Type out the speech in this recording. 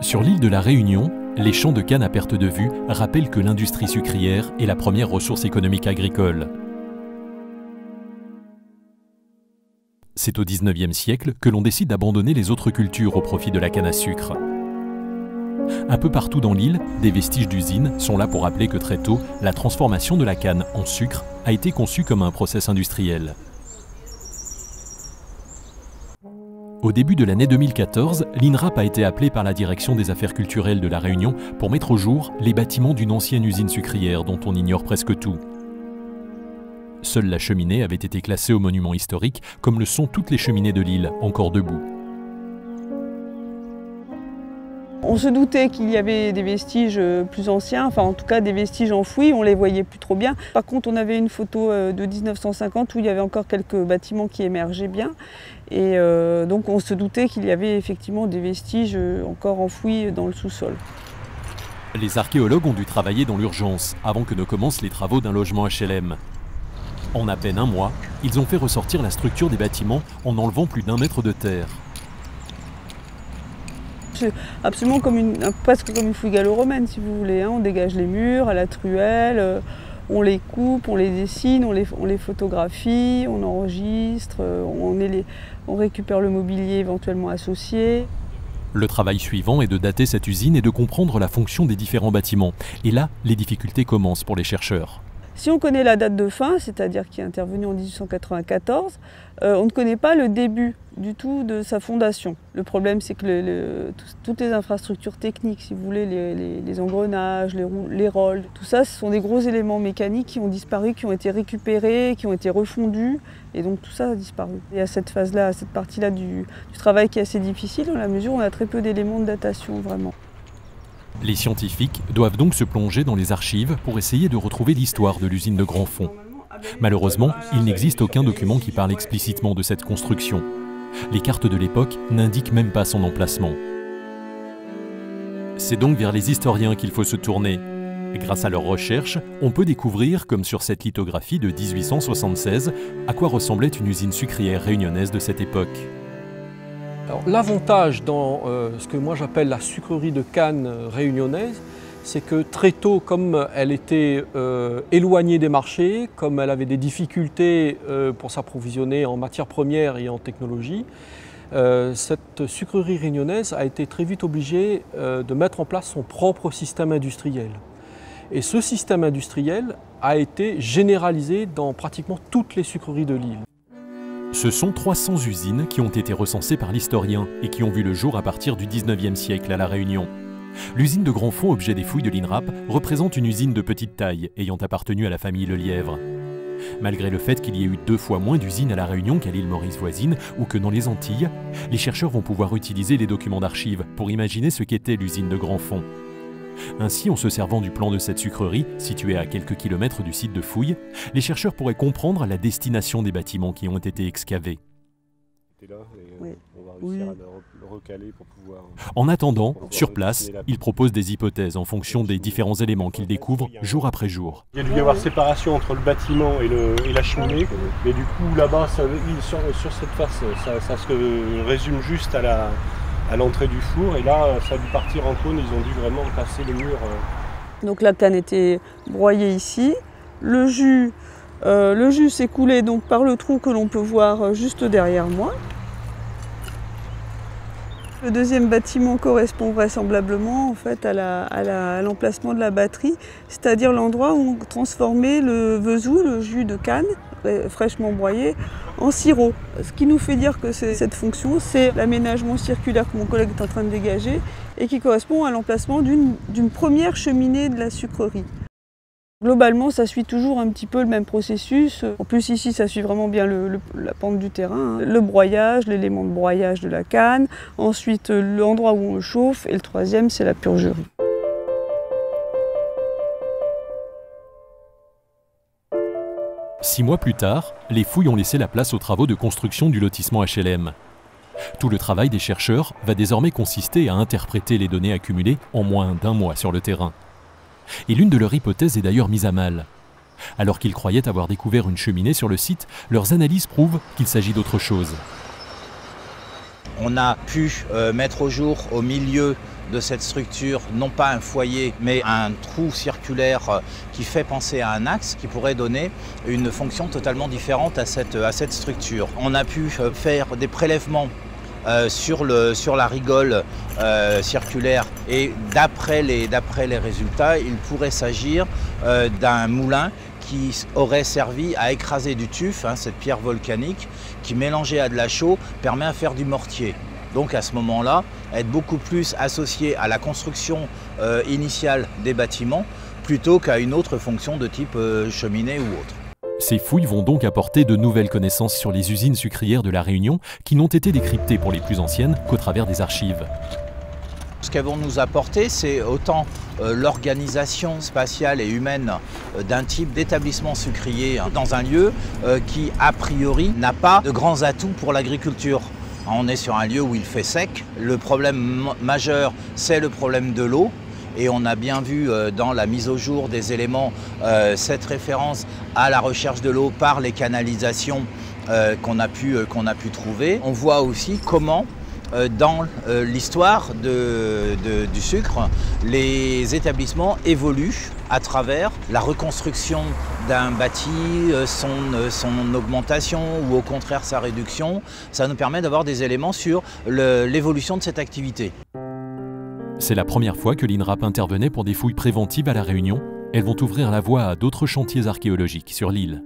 Sur l'île de la Réunion, les champs de canne à perte de vue rappellent que l'industrie sucrière est la première ressource économique agricole. C'est au XIXe siècle que l'on décide d'abandonner les autres cultures au profit de la canne à sucre. Un peu partout dans l'île, des vestiges d'usines sont là pour rappeler que très tôt, la transformation de la canne en sucre a été conçue comme un process industriel. Au début de l'année 2014, l'INRAP a été appelé par la Direction des Affaires culturelles de La Réunion pour mettre au jour les bâtiments d'une ancienne usine sucrière dont on ignore presque tout. Seule la cheminée avait été classée au monument historique, comme le sont toutes les cheminées de l'île, encore debout. On se doutait qu'il y avait des vestiges plus anciens, enfin en tout cas des vestiges enfouis, on les voyait plus trop bien. Par contre on avait une photo de 1950 où il y avait encore quelques bâtiments qui émergeaient bien. Et donc on se doutait qu'il y avait effectivement des vestiges encore enfouis dans le sous-sol. Les archéologues ont dû travailler dans l'urgence avant que ne commencent les travaux d'un logement HLM. En à peine un mois, ils ont fait ressortir la structure des bâtiments en enlevant plus d'1 mètre de terre. C'est absolument presque comme une fouille gallo-romaine si vous voulez. On dégage les murs à la truelle, on les coupe, on les dessine, on les photographie, on enregistre, on récupère le mobilier éventuellement associé. Le travail suivant est de dater cette usine et de comprendre la fonction des différents bâtiments. Et là, les difficultés commencent pour les chercheurs. Si on connaît la date de fin, c'est-à-dire qui est intervenue en 1894, on ne connaît pas le début du tout de sa fondation. Le problème, c'est que toutes les infrastructures techniques, si vous voulez, les engrenages, les rôles, tout ça, ce sont des gros éléments mécaniques qui ont disparu, qui ont été récupérés, qui ont été refondus, et donc tout ça a disparu. Et à cette phase-là, à cette partie-là du travail qui est assez difficile, dans la mesure où on a très peu d'éléments de datation, vraiment. Les scientifiques doivent donc se plonger dans les archives pour essayer de retrouver l'histoire de l'usine de Grandfond. Malheureusement, il n'existe aucun document qui parle explicitement de cette construction. Les cartes de l'époque n'indiquent même pas son emplacement. C'est donc vers les historiens qu'il faut se tourner. Grâce à leurs recherches, on peut découvrir, comme sur cette lithographie de 1876, à quoi ressemblait une usine sucrière réunionnaise de cette époque. L'avantage dans ce que moi j'appelle la sucrerie de canne réunionnaise, c'est que très tôt, comme elle était éloignée des marchés, comme elle avait des difficultés pour s'approvisionner en matières premières et en technologie, cette sucrerie réunionnaise a été très vite obligée de mettre en place son propre système industriel. Et ce système industriel a été généralisé dans pratiquement toutes les sucreries de l'île. Ce sont 300 usines qui ont été recensées par l'historien et qui ont vu le jour à partir du 19e siècle à La Réunion. L'usine de Grandfond, objet des fouilles de l'INRAP, représente une usine de petite taille ayant appartenu à la famille Lelièvre. Malgré le fait qu'il y ait eu 2 fois moins d'usines à La Réunion qu'à l'île Maurice voisine ou que dans les Antilles, les chercheurs vont pouvoir utiliser les documents d'archives pour imaginer ce qu'était l'usine de Grandfond. Ainsi, en se servant du plan de cette sucrerie, située à quelques kilomètres du site de fouilles, les chercheurs pourraient comprendre la destination des bâtiments qui ont été excavés. En attendant, sur place, ils proposent des hypothèses en fonction des différents éléments qu'ils découvrent jour après jour. Il y a dû y avoir séparation entre le bâtiment et la cheminée, mais du coup là-bas, sur cette face, ça se résume juste à l'entrée du four, et là ça a dû partir en cône, ils ont dû vraiment casser les murs. Donc la canne était broyée ici, le jus s'est coulé donc par le trou que l'on peut voir juste derrière moi. Le deuxième bâtiment correspond vraisemblablement en fait à l'emplacement de la batterie, c'est-à-dire l'endroit où on transformait le vesou, le jus de canne, fraîchement broyé, en sirop. Ce qui nous fait dire que cette fonction, c'est l'aménagement circulaire que mon collègue est en train de dégager et qui correspond à l'emplacement d'une première cheminée de la sucrerie. Globalement, ça suit toujours un petit peu le même processus. En plus, ici, ça suit vraiment bien la pente du terrain. Le broyage, l'élément de broyage de la canne. Ensuite, l'endroit où on le chauffe. Et le troisième, c'est la purgerie. Six mois plus tard, les fouilles ont laissé la place aux travaux de construction du lotissement HLM. Tout le travail des chercheurs va désormais consister à interpréter les données accumulées en moins d'1 mois sur le terrain. Et l'une de leurs hypothèses est d'ailleurs mise à mal. Alors qu'ils croyaient avoir découvert une cheminée sur le site, leurs analyses prouvent qu'il s'agit d'autre chose. On a pu mettre au jour au milieu de cette structure, non pas un foyer, mais un trou circulaire qui fait penser à un axe, qui pourrait donner une fonction totalement différente à cette structure. On a pu faire des prélèvements sur la rigole circulaire et d'après les résultats, il pourrait s'agir d'un moulin qui aurait servi à écraser du tuf, cette pierre volcanique, qui mélangée à de la chaux permet à faire du mortier. Donc à ce moment-là, être beaucoup plus associé à la construction initiale des bâtiments plutôt qu'à une autre fonction de type cheminée ou autre. Ces fouilles vont donc apporter de nouvelles connaissances sur les usines sucrières de La Réunion qui n'ont été décryptées pour les plus anciennes qu'au travers des archives. Ce qu'elles vont nous apporter, c'est autant l'organisation spatiale et humaine d'un type d'établissement sucrier dans un lieu qui, a priori, n'a pas de grands atouts pour l'agriculture. On est sur un lieu où il fait sec. Le problème majeur, c'est le problème de l'eau. Et on a bien vu dans la mise au jour des éléments cette référence à la recherche de l'eau par les canalisations qu'on a pu trouver. On voit aussi comment dans l'histoire du sucre, les établissements évoluent à travers la reconstruction d'un bâti, son augmentation ou au contraire sa réduction. Ça nous permet d'avoir des éléments sur l'évolution de cette activité. C'est la première fois que l'INRAP intervenait pour des fouilles préventives à La Réunion. Elles vont ouvrir la voie à d'autres chantiers archéologiques sur l'île.